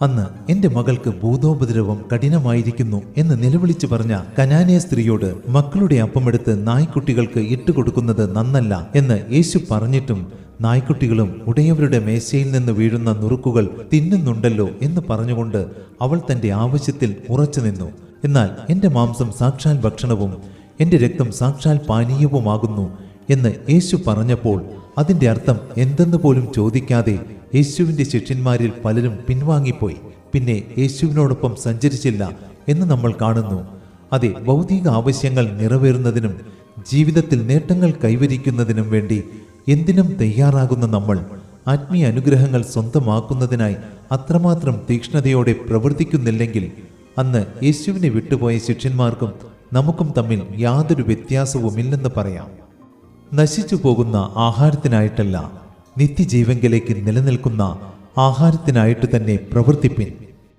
അന്ന് എന്റെ മകൾക്ക് ഭൂതോപദ്രവം കഠിനമായിരിക്കുന്നു എന്ന് നിലവിളിച്ചു പറഞ്ഞ കനാന്യ സ്ത്രീയോട് മക്കളുടെ അപ്പമെടുത്ത് നായ്ക്കുട്ടികൾക്ക് ഇട്ടുകൊടുക്കുന്നത് നന്നല്ല എന്ന് യേശു പറഞ്ഞിട്ടും നായ്ക്കുട്ടികളും ഉടയവരുടെ മേശയിൽ നിന്ന് വീഴുന്ന നുറുക്കുകൾ തിന്നുന്നുണ്ടല്ലോ എന്ന് പറഞ്ഞുകൊണ്ട് അവൾ തന്റെ ആവശ്യത്തിൽ ഉറച്ചു നിന്നു. എന്നാൽ എന്റെ മാംസം സാക്ഷാൽ ഭക്ഷണവും എന്റെ രക്തം സാക്ഷാൽ പാനീയവുമാകുന്നു എന്ന് യേശു പറഞ്ഞപ്പോൾ അതിന്റെ അർത്ഥം എന്തെന്ന് പോലും ചോദിക്കാതെ യേശുവിന്റെ ശിഷ്യന്മാരിൽ പലരും പിൻവാങ്ങിപ്പോയി. പിന്നെ യേശുവിനോടൊപ്പം സഞ്ചരിച്ചില്ല എന്ന് നമ്മൾ കാണുന്നു. അതെ, ഭൗതിക ആവശ്യങ്ങൾ നിറവേറുന്നതിനും ജീവിതത്തിൽ നേട്ടങ്ങൾ കൈവരിക്കുന്നതിനും വേണ്ടി എന്തിനും തയ്യാറാകുന്ന നമ്മൾ ആത്മീയ അനുഗ്രഹങ്ങൾ സ്വന്തമാക്കുന്നതിനായി അത്രമാത്രം തീക്ഷ്ണതയോടെ പ്രവർത്തിക്കുന്നില്ലെങ്കിൽ അന്ന് യേശുവിനെ വിട്ടുപോയ ശിഷ്യന്മാർക്കും നമുക്കും തമ്മിൽ യാതൊരു വ്യത്യാസവുമില്ലെന്ന് പറയാം. നശിച്ചു പോകുന്ന ആഹാരത്തിനായിട്ടല്ല, നിത്യജീവങ്കിലേക്ക് നിലനിൽക്കുന്ന ആഹാരത്തിനായിട്ട് തന്നെ പ്രവർത്തിപ്പിൻ.